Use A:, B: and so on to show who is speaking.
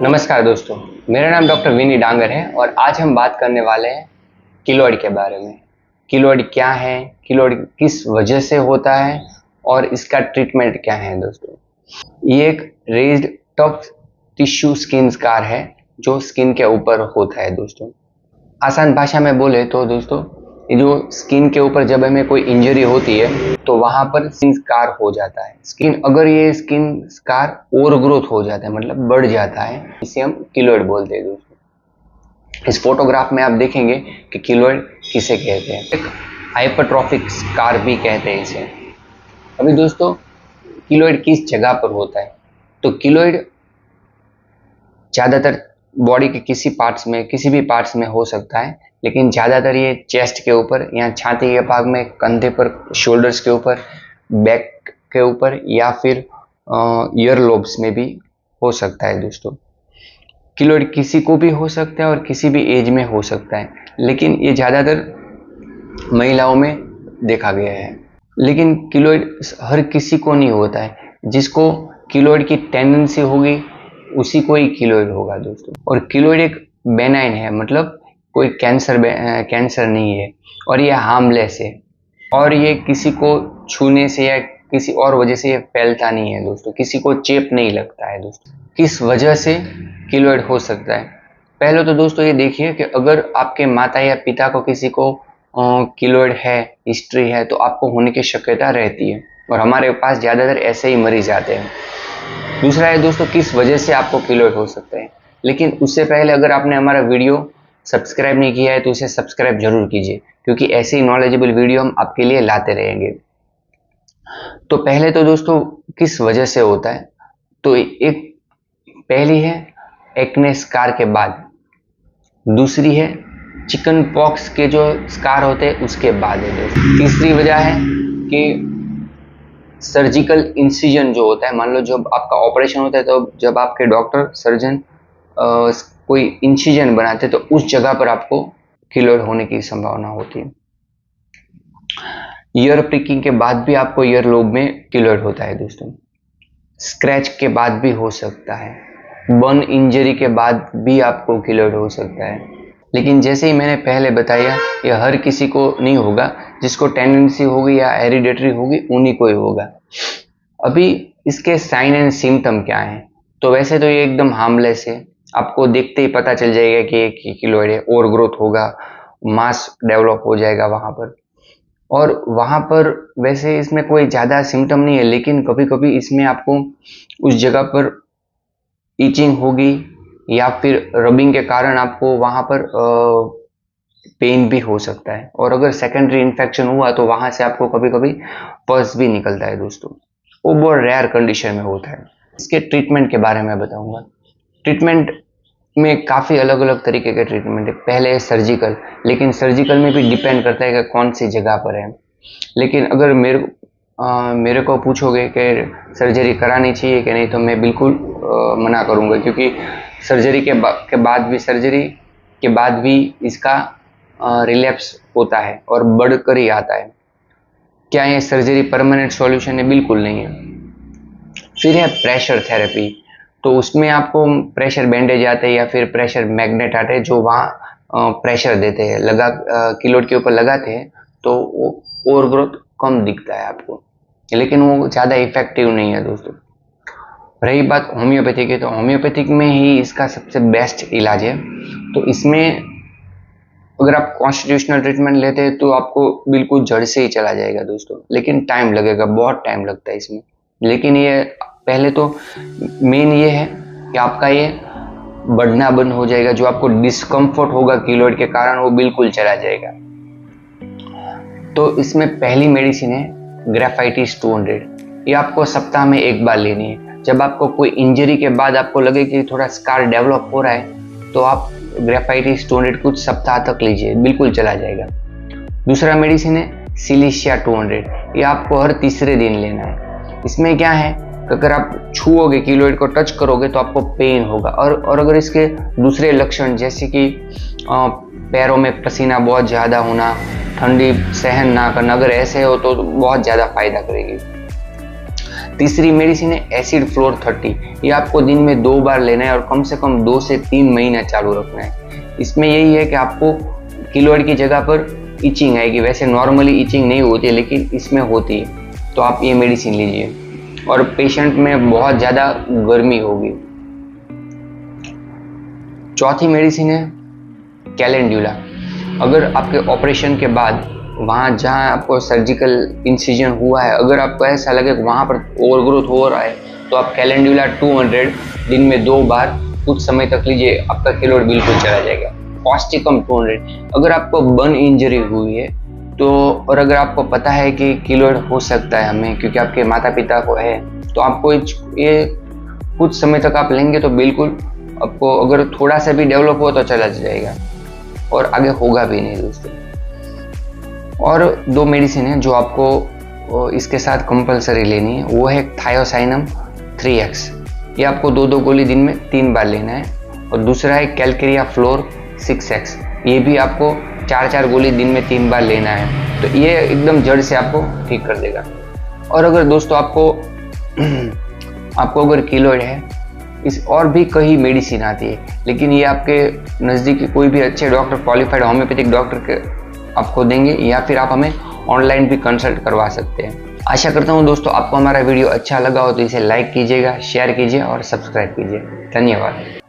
A: नमस्कार दोस्तों, मेरा नाम डॉक्टर विनी डांगर है और आज हम बात करने वाले हैं कीलोइड के बारे में। कीलोइड क्या है, कीलोइड किस वजह से होता है और इसका ट्रीटमेंट क्या है दोस्तों। ये एक raised tough tissue skin scar है जो स्किन के ऊपर होता है दोस्तों। आसान भाषा में बोले तो दोस्तों, ये जो स्किन के ऊपर जब हमें कोई इंजरी होती है तो वहां पर स्किन स्कार हो जाता है। अगर ये स्किन स्कार ओवर ग्रोथ हो जाता है, मतलब बढ़ जाता है, इसे हम कीलोइड बोलते हैं दोस्तों। इस फोटोग्राफ में आप देखेंगे कि कीलोइड किसे कहते हैं। एक हाइपरट्रॉफिक स्कार भी कहते हैं इसे। अभी दोस्तों, कीलोइड किस जगह पर होता है? तो कीलोइड ज़्यादातर बॉडी के किसी भी पार्ट्स में हो सकता है, लेकिन ज़्यादातर ये चेस्ट के ऊपर या छाती के भाग में, कंधे पर, शोल्डर्स के ऊपर, बैक के ऊपर या फिर ईयर लोब्स में भी हो सकता है दोस्तों। कीलोइड किसी को भी हो सकता है और किसी भी एज में हो सकता है, लेकिन ये ज़्यादातर महिलाओं में देखा गया है। लेकिन कीलोइड हर किसी को नहीं होता है। जिसको कीलोइड की टेंडेंसी होगी उसी को ही कीलोइड होगा दोस्तों। और कीलोइड एक बेनाइन है, मतलब कोई कैंसर नहीं है और ये हार्मलेस है और ये किसी को छूने से या किसी और वजह से ये फैलता नहीं है दोस्तों। किसी को चेप नहीं लगता है दोस्तों। किस वजह से कीलोइड हो सकता है? पहले तो दोस्तों ये देखिए कि अगर आपके माता या पिता को किसी को कीलोइड है, हिस्ट्री है, तो आपको होने की शक्यता रहती है और हमारे पास ज़्यादातर ऐसे ही मरीज आते हैं। दूसरा है दोस्तों, किस वजह से आपको कीलोइड हो सकता है। लेकिन उससे पहले अगर आपने हमारा वीडियो सब्सक्राइब नहीं किया है तो इसे सब्सक्राइब जरूर कीजिए, क्योंकि ऐसे ही नॉलेजेबल वीडियो हम आपके लिए लाते रहेंगे। तो पहले तो दोस्तों, किस वजह से होता है? तो एक पहली है एक्ने स्कार के बाद, दूसरी है चिकन पॉक्स के जो स्कार होते हैं उसके बाद है दोस्तों। तीसरी वजह है कि सर्जिकल इंसिजन जो होता है, मान लो जब आपका ऑपरेशन होता है तो जब आपके डॉक्टर सर्जन कोई इंसिजन बनाते हैं तो उस जगह पर आपको कीलोइड होने की संभावना होती है। ईयर प्रिकिंग के बाद भी आपको ईयर लोब में कीलोइड होता है दोस्तों। स्क्रैच के बाद भी हो सकता है। बर्न इंजरी के बाद भी आपको कीलोइड हो सकता है। लेकिन जैसे ही मैंने पहले बताया, यह हर किसी को नहीं होगा। जिसको टेंडेंसी होगी या हेरिडेटरी होगी उन्हीं को ही होगा। अभी इसके साइन एंड सिम्टम क्या हैं? तो वैसे तो ये एकदम हार्मलेस है, आपको देखते ही पता चल जाएगा कि ये कीलोइड है। ओवर ग्रोथ होगा, मास डेवलप हो जाएगा वहां पर, और वहां पर वैसे इसमें कोई ज़्यादा सिम्टम नहीं है, लेकिन कभी कभी इसमें आपको उस जगह पर ईचिंग होगी या फिर रबिंग के कारण आपको वहां पर पेन भी हो सकता है। और अगर सेकेंडरी इन्फेक्शन हुआ तो वहां से आपको कभी कभी पस भी निकलता है दोस्तों। वो बहुत रेयर कंडीशन में होता है। इसके ट्रीटमेंट के बारे में बताऊंगा। ट्रीटमेंट में काफ़ी अलग अलग तरीके के ट्रीटमेंट है। पहले है सर्जिकल, लेकिन सर्जिकल में भी डिपेंड करता है कि कौन सी जगह पर है। लेकिन अगर मेरे को पूछोगे कि सर्जरी करानी चाहिए कि नहीं, तो मैं बिल्कुल मना करूंगा, क्योंकि सर्जरी के बाद भी इसका रिलैप्स होता है और बढ़कर ही आता है। क्या ये सर्जरी परमानेंट सॉल्यूशन है? बिल्कुल नहीं है। फिर है प्रेशर थेरेपी। तो उसमें आपको प्रेशर बैंडेज आते हैं या फिर प्रेशर मैग्नेट आते हैं जो वहाँ प्रेशर देते हैं, कीलोइड के ऊपर लगाते हैं, तो वो ओवर ग्रोथ कम दिखता है आपको, लेकिन वो ज़्यादा इफेक्टिव नहीं है दोस्तों। रही बात होम्योपैथी की, तो होम्योपैथिक में ही इसका सबसे बेस्ट इलाज है। तो इसमें अगर आप कॉन्स्टिट्यूशनल ट्रीटमेंट लेते हैं तो आपको बिल्कुल जड़ से ही चला जाएगा दोस्तों, लेकिन टाइम लगेगा, बहुत टाइम लगता है इसमें। लेकिन ये पहले तो मेन ये है कि आपका ये बढ़ना बंद हो जाएगा। जो आपको डिस्कम्फर्ट होगा कीलोइड के कारण, वो बिल्कुल चला जाएगा। तो इसमें पहली मेडिसिन है ग्राफाइटिस 200। ये आपको सप्ताह में एक बार लेनी है। जब आपको कोई इंजरी के बाद आपको लगे कि थोड़ा स्कार डेवलप हो रहा है तो आप ग्राफाइटिस 200 कुछ सप्ताह तक लीजिए, बिल्कुल चला जाएगा। दूसरा मेडिसिन है सिलिशिया 200। ये आपको हर तीसरे दिन लेना है। इसमें क्या है, अगर आप छुओगे, कीलोइड को टच करोगे तो आपको पेन होगा। और अगर इसके दूसरे लक्षण जैसे कि पैरों में पसीना बहुत ज़्यादा होना, ठंडी सहन ना करना, अगर ऐसे हो तो बहुत ज़्यादा फायदा करेगी। तीसरी मेडिसिन है एसिड फ्लोर 30। ये आपको दिन में 2 बार लेना है और कम से कम 2 से 3 महीना चालू रखना है। इसमें यही है कि आपको कीलॉइड की जगह पर इचिंग आएगी। वैसे नॉर्मली इचिंग नहीं होती है, लेकिन इसमें होती है, तो आप ये मेडिसिन लीजिए। और पेशेंट में बहुत ज़्यादा गर्मी होगी। चौथी मेडिसिन है कैलेंड्यूला। अगर आपके ऑपरेशन के बाद वहाँ जहाँ आपको सर्जिकल इंसिजन हुआ है, अगर आपको ऐसा लगे कि वहाँ पर ओवरग्रोथ हो रहा है, तो आप कैलेंड्यूला 200 दिन में 2 बार कुछ समय तक लीजिए, आपका कीलॉइड बिल्कुल चला जाएगा। ऑस्टिकम 200। अगर आपको बर्न इंजरी हुई है तो, और अगर आपको पता है कि कीलॉइड हो सकता है हमें, क्योंकि आपके माता पिता को है, तो आपको ये कुछ समय तक आप लेंगे तो बिल्कुल आपको अगर थोड़ा सा भी डेवलप हो तो चला जाएगा और आगे होगा भी नहीं दोस्तों। और 2 मेडिसिन है जो आपको इसके साथ कंपलसरी लेनी है, वो है थायोसाइनम 3x। ये आपको 2-2 गोली दिन में 3 बार लेना है। और दूसरा है कैलकेरिया फ्लोर 6x। ये भी आपको 4-4 गोली दिन में 3 बार लेना है, तो ये एकदम जड़ से आपको ठीक कर देगा। और अगर दोस्तों आपको अगर कीलॉइड है, इस और भी कई मेडिसिन आती है, लेकिन ये आपके नज़दीकी कोई भी अच्छे डॉक्टर, क्वालिफाइड होम्योपैथिक डॉक्टर के आपको देंगे, या फिर आप हमें ऑनलाइन भी कंसल्ट करवा सकते हैं। आशा करता हूँ दोस्तों आपको हमारा वीडियो अच्छा लगा हो तो इसे लाइक कीजिएगा, शेयर कीजिए और सब्सक्राइब कीजिए। धन्यवाद।